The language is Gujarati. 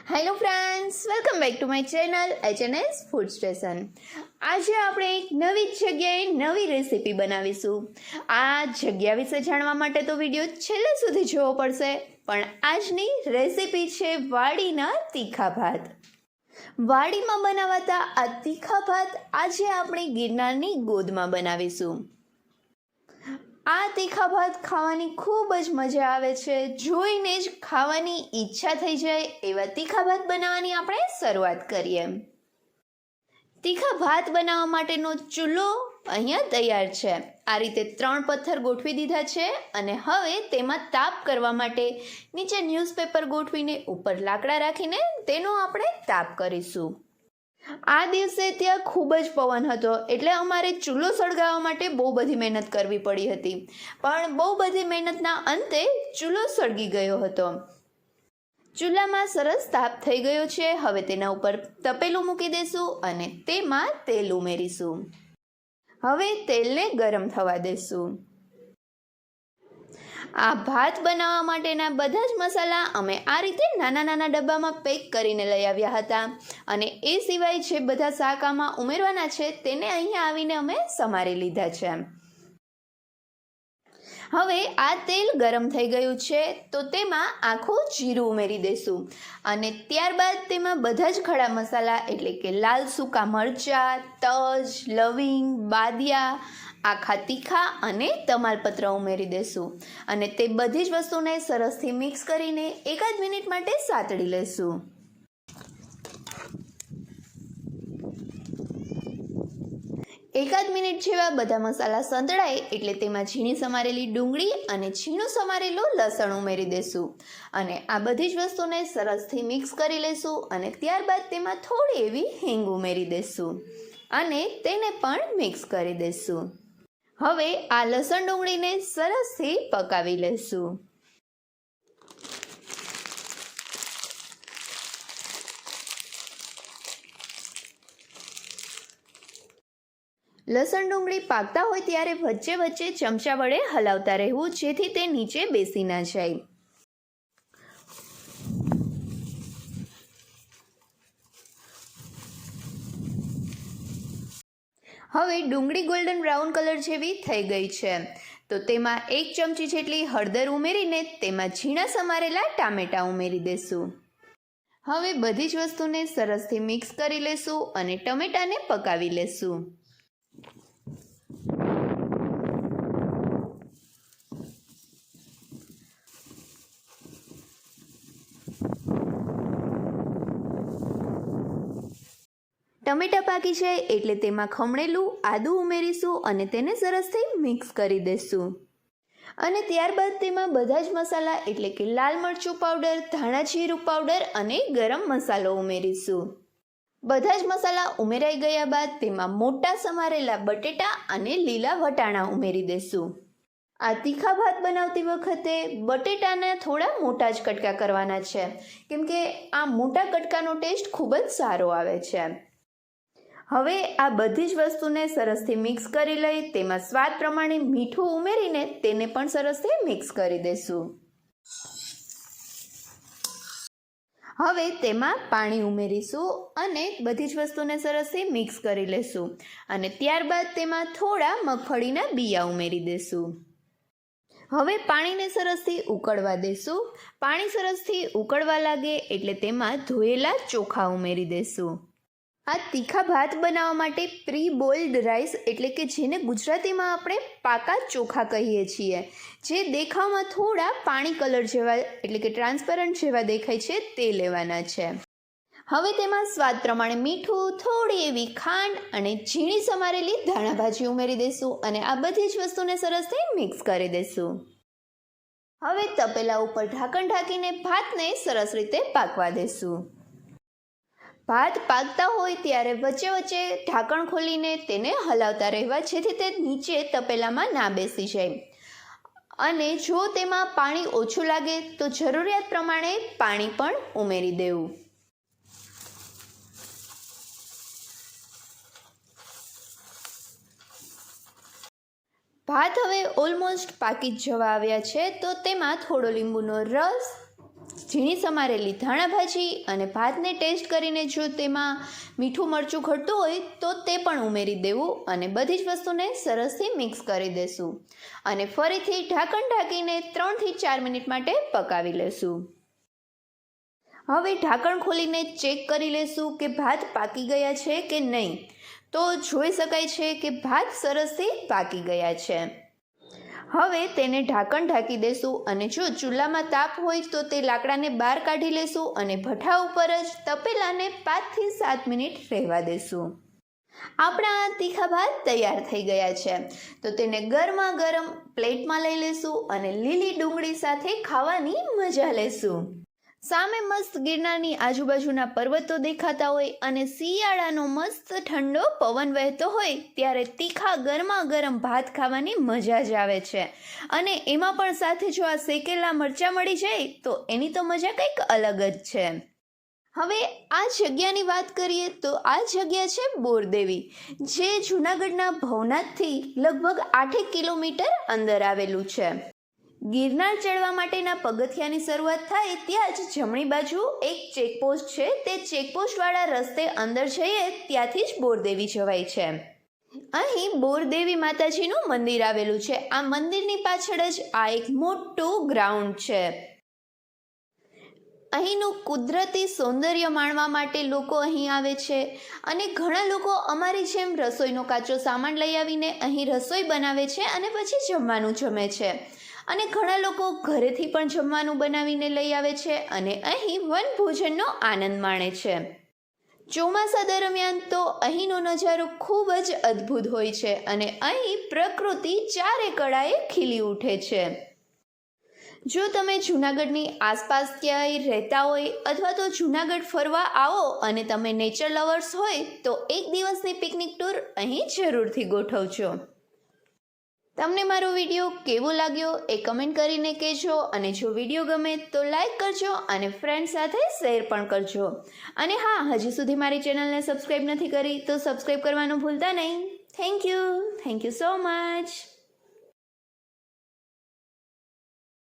Hello friends, welcome back to my channel HNS food station. આજે આપણે એક નવી જગ્યાએ નવી રેસીપી બનાવીશું. આ જગ્યા વિશે જાણવા માટે તો વિડીયો છેલ્લે સુધી જોવો પડશે. પણ આજની રેસીપી છે વાડીના તીખા ભાત. વાડીમાં બનાવાતા આ તીખા ભાત આજે આપણે ગિરનારની ગોદમાં બનાવીશું. આ તીખા ભાત ખાવાની ખૂબ જ મજા આવે છે. જોઈને જ ખાવાની ઈચ્છા થઈ જાય એવા તીખા ભાત બનાવવાની આપણે શરૂઆત કરીએ. તીખા ભાત બનાવવા માટેનો ચૂલો અહીંયા તૈયાર છે. આ રીતે 3 પથ્થર ગોઠવી દીધા છે અને હવે તેમાં તાપ કરવા માટે નીચે ન્યૂઝપેપર ગોઠવીને ઉપર લાકડા રાખીને તેનો આપણે તાપ કરીશું. આ દિવસે ત્યાં ખૂબ જ પવન હતો એટલે અમારે ચૂલો સળગાવવા માટે બહુ બધી મહેનત કરવી પડી હતી. પણ બહુ બધી મહેનતના અંતે ચૂલો સળગી ગયો હતો. ચૂલામાં સરસ તાપ થઈ ગયો છે. હવે તેના ઉપર તપેલું મૂકી દઈશું અને તેમાં તેલ ઉમેરીશું. હવે તેલને ગરમ થવા દઈશું. આ ભાત બનાવવા માટેના બધા જ મસાલા અમે આ રીતે નાના નાના ડબ્બામાં પેક કરીને લઈ આવ્યા હતા અને એ સિવાય જે બધા શાક આમાં ઉમેરવાના છે તેને અહીંયા આવીને અમે સમારી લીધા છે. હવે આ તેલ ગરમ થઈ ગયું છે તો તેમાં આખું જીરું ઉમેરી દઈશું અને ત્યારબાદ તેમાં બધા જ ખડા મસાલા એટલે કે લાલ સૂકા મરચાં, તજ, લવિંગ, બાદિયા, આખા તીખા અને તમાલપત્ર ઉમેરી દઈશું અને તે બધી જ વસ્તુને સરસથી મિક્સ કરીને એકાદ મિનિટ માટે સાતળી લઈશું. એકાદ મિનિટ જેવા બધા મસાલા સંતળાય એટલે તેમાં ઝીણી સમારેલી ડુંગળી અને ઝીણું સમારેલું લસણ ઉમેરી દઈશું અને આ બધી જ વસ્તુને સરસથી મિક્સ કરી લઈશું અને ત્યારબાદ તેમાં થોડી એવી હિંગ ઉમેરી દઈશું અને તેને પણ મિક્સ કરી દઈશું. હવે આ લસણ ડુંગળીને સરસથી પકાવી લઈશું. લસણ ડુંગળી પાકતા હોય ત્યારે વચ્ચે વચ્ચે ચમચા વડે હલાવતા રહેવું જેથી તે નીચે બેસી ના જાય. હવે ડુંગળી ગોલ્ડન બ્રાઉન કલર જેવી થઈ ગઈ છે તો તેમાં 1 ચમચી જેટલી હળદર ઉમેરીને તેમાં ઝીણા સમારેલા ટામેટાં ઉમેરી દઈશું. હવે બધી જ વસ્તુને સરસથી મિક્સ કરી લઈશું અને ટમેટાને પકાવી લઈશું. ટમેટાં પાકી જાય એટલે તેમાં ખમણેલું આદું ઉમેરીશું અને તેને સરસથી મિક્સ કરી દઈશું અને ત્યારબાદ તેમાં બધા જ મસાલા એટલે કે લાલ મરચું પાવડર, ધાણા જીરું પાવડર અને ગરમ મસાલો ઉમેરીશું. બધા જ મસાલા ઉમેરાઈ ગયા બાદ તેમાં મોટા સમારેલા બટેટા અને લીલા વટાણા ઉમેરી દઈશું. આ તીખા ભાત બનાવતી વખતે બટેટાના થોડા મોટા જ કટકા કરવાના છે કેમ કે આ મોટા કટકાનો ટેસ્ટ ખૂબ જ સારો આવે છે. હવે આ બધી જ વસ્તુને સરસથી મિક્સ કરી લઈ તેમાં સ્વાદ પ્રમાણે મીઠું ઉમેરીને તેને પણ સરસથી મિક્સ કરી દઈશું. હવે તેમાં પાણી ઉમેરીશું અને બધી જ વસ્તુને સરસથી મિક્સ કરી લઈશું અને ત્યારબાદ તેમાં થોડા મગફળીના બિયા ઉમેરી દઈશું. હવે પાણીને સરસથી ઉકળવા દઈશું. પાણી સરસથી ઉકળવા લાગે એટલે તેમાં ધોયેલા ચોખા ઉમેરી દઈશું. આ તીખા ભાત બનાવવા માટે પ્રી બોઇલ્ડ રાઈસ એટલે કે જેને ગુજરાતીમાં આપણે પાકા ચોખા કહીએ છીએ, જે દેખાવમાં થોડા પાણી કલર જેવા એટલે કે ટ્રાન્સપરન્ટ જેવા દેખાય છે તે લેવાના છે. હવે તેમાં સ્વાદ પ્રમાણે મીઠું, થોડી એવી ખાંડ અને ઝીણી સમારેલી ધાણા ભાજી ઉમેરી દઈશું અને આ બધી જ વસ્તુને સરસથી મિક્સ કરી દઈશું. હવે તપેલા ઉપર ઢાંકણ ઢાંકીને ભાતને સરસ રીતે પાકવા દઈશું. ભાત પાકતા હોય ત્યારે વચ્ચે વચ્ચે ઢાંકણ ખોલીને તેને હલાવતા રહેવા જેથી તે નીચે તપેલામાં ના બેસી જાય અને જો તેમાં પાણી ઓછું લાગે તો જરૂરિયાત પ્રમાણે પાણી પણ ઉમેરી દેવું. ભાત હવે ઓલમોસ્ટ પાકી જ જવા આવ્યા છે તો તેમાં થોડો લીંબુનો રસ, ઝીણી સમારેલી ધાણા ભાજી અને ભાતને ટેસ્ટ કરીને જો તેમાં મીઠું મરચું ઘટતું હોય તો તે પણ ઉમેરી દેવું અને બધી જ વસ્તુને સરસથી મિક્સ કરી દેશું અને ફરીથી ઢાંકણ ઢાંકીને 3 થી 4 મિનિટ માટે પકાવી લેશું. હવે ઢાંકણ ખોલીને ચેક કરી લેશું કે ભાત પાકી ગયા છે કે નહીં. તો જોઈ શકાય છે કે ભાત સરસથી પાકી ગયા છે. હવે તેને ઢાંકણ ઢાંકી દેશું અને જો ચૂલામાં તાપ હોય તો તે લાકડાને બહાર કાઢી લેશું અને ભઠ્ઠા ઉપર જ તપેલાને 5 થી 7 મિનિટ રહેવા દેશું. આપણા તીખા ભાત તૈયાર થઈ ગયા છે. તો તેને ગરમા ગરમ પ્લેટમાં લઈ લેશું અને લીલી ડુંગળી સાથે ખાવાની મજા લેશું. સામે મસ્ત ગિરનારની આજુબાજુના પર્વતો દેખાતા હોય અને શિયાળાનો મસ્ત ઠંડો પવન વહેતો હોય ત્યારે તીખા ગરમા ગરમ ભાત ખાવાની મજા જ આવે છે. અને એમાં પણ સાથે જો આ શેકેલા મરચાં મળી જાય તો એની તો મજા કંઈક અલગ જ છે. હવે આ જગ્યાની વાત કરીએ તો આ જગ્યા છે બોરદેવી, જે જૂનાગઢના ભવનાથથી લગભગ 8 કિલોમીટર અંદર આવેલું છે. ગિરનાર ચડવા માટેના પગથિયાની શરૂઆત થાય ત્યાં જ જમણી બાજુ એક ચેકપોસ્ટ છે. તે ચેકપોસ્ટવાળા રસ્તે અંદર જઈએ ત્યાંથી જ બોરદેવી જવાય છે. અહીં બોરદેવી માતાજીનું મંદિર આવેલું છે. આ મંદિરની પાછળ જ આ એક મોટું ગ્રાઉન્ડ છે. અહીંનું કુદરતી સૌંદર્ય માણવા માટે લોકો અહીં આવે છે અને ઘણા લોકો અમારી જેમ રસોઈનો કાચો સામાન લઈ આવીને અહીં રસોઈ બનાવે છે અને પછી જમવાનું જમે છે. અને ઘણા લોકો ઘરેથી પણ જમવાનું બનાવીને લઈ આવે છે અને અહીં વનભોજનનો આનંદ માણે છે. ચોમાસા દરમિયાન તો અહીંનો નજારો ખૂબ જ અદ્ભુત હોય છે અને અહીં પ્રકૃતિ ચારે કળાએ ખીલી ઉઠે છે. જો તમે જૂનાગઢની આસપાસ ક્યાંય રહેતા હોય અથવા તો જૂનાગઢ ફરવા આવો અને તમે નેચર લવર્સ હોય તો એક દિવસની પિકનિક ટૂર અહીં જરૂરથી ગોઠવજો. તમને મારો વિડીયો કેવો લાગ્યો એ કમેન્ટ કરીને કહેજો અને જો વિડીયો ગમે તો લાઈક કરજો અને ફ્રેન્ડ સાથે શેર પણ કરજો. અને હા, હજી સુધી મારી ચેનલને સબસ્ક્રાઈબ નથી કરી તો સબસ્ક્રાઈબ કરવાનું ભૂલતા નહીં. Thank you so much.